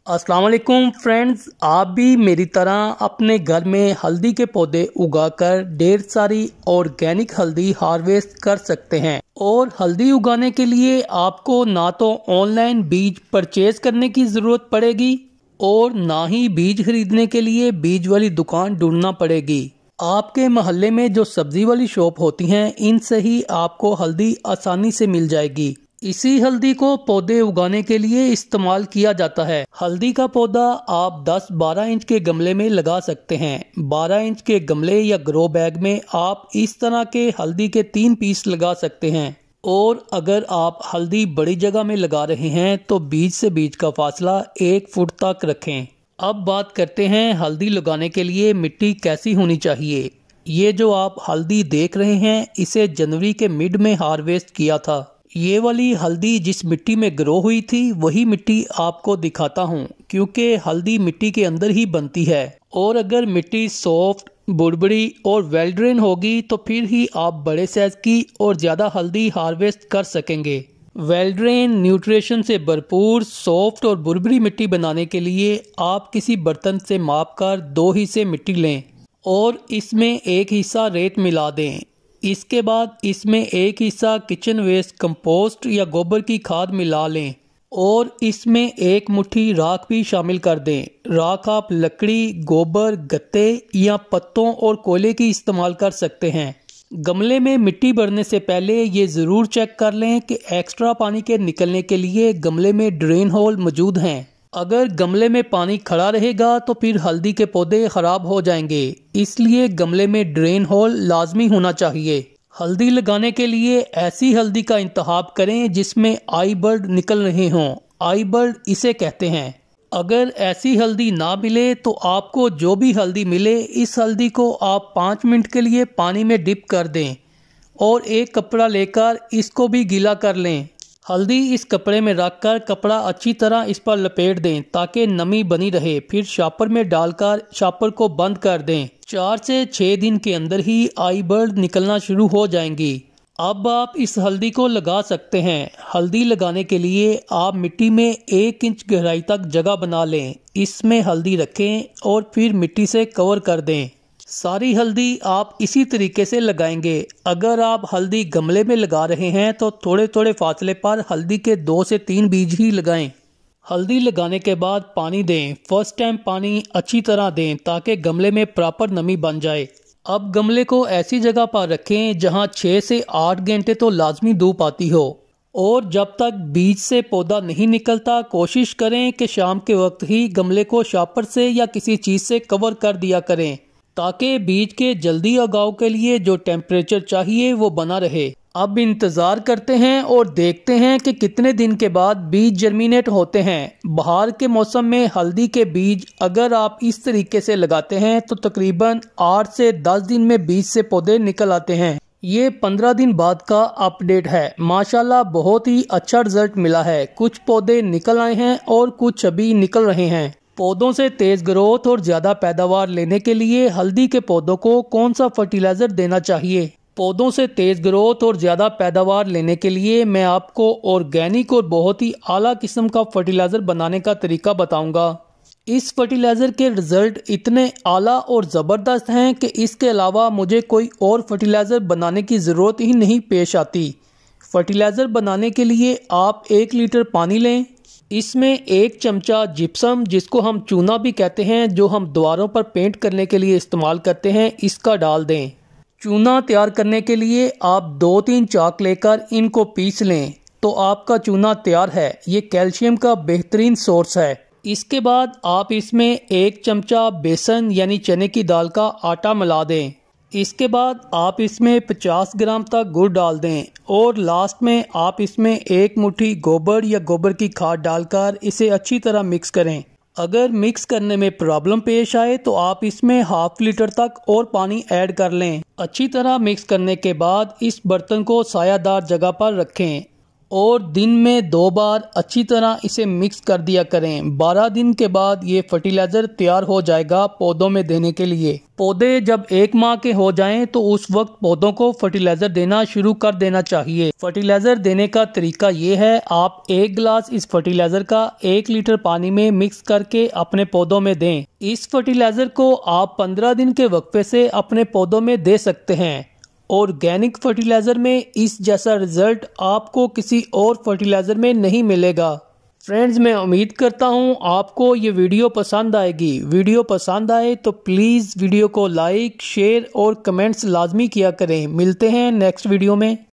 अस्सलाम वालेकुम फ्रेंड्स, आप भी मेरी तरह अपने घर में हल्दी के पौधे उगाकर ढेर सारी ऑर्गेनिक हल्दी हार्वेस्ट कर सकते हैं। और हल्दी उगाने के लिए आपको ना तो ऑनलाइन बीज परचेज करने की ज़रूरत पड़ेगी और ना ही बीज खरीदने के लिए बीज वाली दुकान ढूंढना पड़ेगी। आपके मोहल्ले में जो सब्जी वाली शॉप होती हैं, इनसे ही आपको हल्दी आसानी से मिल जाएगी। इसी हल्दी को पौधे उगाने के लिए इस्तेमाल किया जाता है। हल्दी का पौधा आप 10-12 इंच के गमले में लगा सकते हैं। 12 इंच के गमले या ग्रो बैग में आप इस तरह के हल्दी के 3 पीस लगा सकते हैं। और अगर आप हल्दी बड़ी जगह में लगा रहे हैं तो बीज से बीज का फासला 1 फुट तक रखें। अब बात करते हैं हल्दी लगाने के लिए मिट्टी कैसी होनी चाहिए। ये जो आप हल्दी देख रहे हैं, इसे जनवरी के मिड में हार्वेस्ट किया था। ये वाली हल्दी जिस मिट्टी में ग्रो हुई थी वही मिट्टी आपको दिखाता हूँ, क्योंकि हल्दी मिट्टी के अंदर ही बनती है। और अगर मिट्टी सॉफ्ट, बुड़बुड़ी और वेल ड्रेन होगी तो फिर ही आप बड़े साइज की और ज़्यादा हल्दी हार्वेस्ट कर सकेंगे। वेल ड्रेन, न्यूट्रिशन से भरपूर, सॉफ्ट और बुड़बुड़ी मिट्टी बनाने के लिए आप किसी बर्तन से मापकर 2 हिस्से मिट्टी लें और इसमें 1 हिस्सा रेत मिला दें। इसके बाद इसमें 1 हिस्सा किचन वेस्ट कंपोस्ट या गोबर की खाद मिला लें और इसमें 1 मुट्ठी राख भी शामिल कर दें। राख आप लकड़ी, गोबर, गत्ते या पत्तों और कोयले की इस्तेमाल कर सकते हैं। गमले में मिट्टी भरने से पहले ये ज़रूर चेक कर लें कि एक्स्ट्रा पानी के निकलने के लिए गमले में ड्रेन होल मौजूद हैं। अगर गमले में पानी खड़ा रहेगा तो फिर हल्दी के पौधे खराब हो जाएंगे, इसलिए गमले में ड्रेन होल लाजमी होना चाहिए। हल्दी लगाने के लिए ऐसी हल्दी का इंतखाब करें जिसमें आई बर्ड निकल रहे हों। आई बर्ड इसे कहते हैं। अगर ऐसी हल्दी ना मिले तो आपको जो भी हल्दी मिले, इस हल्दी को आप 5 मिनट के लिए पानी में डिप कर दें और एक कपड़ा लेकर इसको भी गीला कर लें। हल्दी इस कपड़े में रखकर कपड़ा अच्छी तरह इस पर लपेट दें ताकि नमी बनी रहे। फिर शॉपर में डालकर शॉपर को बंद कर दें। 4 से 6 दिन के अंदर ही आई बर्ड निकलना शुरू हो जाएंगी। अब आप इस हल्दी को लगा सकते हैं। हल्दी लगाने के लिए आप मिट्टी में 1 इंच गहराई तक जगह बना लें, इसमें हल्दी रखें और फिर मिट्टी से कवर कर दें। सारी हल्दी आप इसी तरीके से लगाएंगे। अगर आप हल्दी गमले में लगा रहे हैं तो थोड़े थोड़े फासले पर हल्दी के 2 से 3 बीज ही लगाएं। हल्दी लगाने के बाद पानी दें। फर्स्ट टाइम पानी अच्छी तरह दें ताकि गमले में प्रॉपर नमी बन जाए। अब गमले को ऐसी जगह पर रखें जहां 6 से 8 घंटे तो लाजमी धूप आती हो। और जब तक बीज से पौधा नहीं निकलता, कोशिश करें कि शाम के वक्त ही गमले को शॉपर से या किसी चीज़ से कवर कर दिया करें ताकि बीज के जल्दी उगाव के लिए जो टेम्परेचर चाहिए वो बना रहे। अब इंतज़ार करते हैं और देखते हैं कि कितने दिन के बाद बीज जर्मिनेट होते हैं। बहार के मौसम में हल्दी के बीज अगर आप इस तरीके से लगाते हैं तो तकरीबन 8 से 10 दिन में बीज से पौधे निकल आते हैं। ये 15 दिन बाद का अपडेट है। माशाल्लाह बहुत ही अच्छा रिजल्ट मिला है। कुछ पौधे निकल आए हैं और कुछ अभी निकल रहे हैं। पौधों से तेज ग्रोथ और ज़्यादा पैदावार लेने के लिए हल्दी के पौधों को कौन सा फर्टिलाइज़र देना चाहिए? पौधों से तेज ग्रोथ और ज़्यादा पैदावार लेने के लिए मैं आपको ऑर्गेनिक और बहुत ही आला किस्म का फर्टिलाइज़र बनाने का तरीका बताऊंगा। इस फर्टिलाइज़र के रिज़ल्ट इतने आला और ज़बरदस्त हैं कि इसके अलावा मुझे कोई और फर्टिलाइज़र बनाने की ज़रूरत ही नहीं पेश आती। फर्टिलाइज़र बनाने के लिए आप 1 लीटर पानी लें। इसमें 1 चमचा जिप्सम, जिसको हम चूना भी कहते हैं, जो हम दीवारों पर पेंट करने के लिए इस्तेमाल करते हैं, इसका डाल दें। चूना तैयार करने के लिए आप 2-3 चाक लेकर इनको पीस लें तो आपका चूना तैयार है। ये कैल्शियम का बेहतरीन सोर्स है। इसके बाद आप इसमें 1 चमचा बेसन यानी चने की दाल का आटा मिला दें। इसके बाद आप इसमें 50 ग्राम तक गुड़ डाल दें और लास्ट में आप इसमें 1 मुट्ठी गोबर या गोबर की खाद डालकर इसे अच्छी तरह मिक्स करें। अगर मिक्स करने में प्रॉब्लम पेश आए तो आप इसमें ½ लीटर तक और पानी ऐड कर लें। अच्छी तरह मिक्स करने के बाद इस बर्तन को सायादार जगह पर रखें और दिन में 2 बार अच्छी तरह इसे मिक्स कर दिया करें। 12 दिन के बाद ये फर्टिलाइज़र तैयार हो जाएगा पौधों में देने के लिए। पौधे जब 1 माह के हो जाएं तो उस वक्त पौधों को फर्टिलाइज़र देना शुरू कर देना चाहिए। फर्टिलाइज़र देने का तरीका ये है, आप 1 गिलास इस फर्टिलाइज़र का 1 लीटर पानी में मिक्स करके अपने पौधों में दें। इस फर्टिलाइज़र को आप 15 दिन के वक्फे से अपने पौधों में दे सकते हैं। ऑर्गेनिक फर्टिलाइज़र में इस जैसा रिजल्ट आपको किसी और फर्टिलाइज़र में नहीं मिलेगा। फ्रेंड्स, मैं उम्मीद करता हूँ आपको ये वीडियो पसंद आएगी। वीडियो पसंद आए तो प्लीज़ वीडियो को लाइक, शेयर और कमेंट्स लाजमी किया करें। मिलते हैं नेक्स्ट वीडियो में।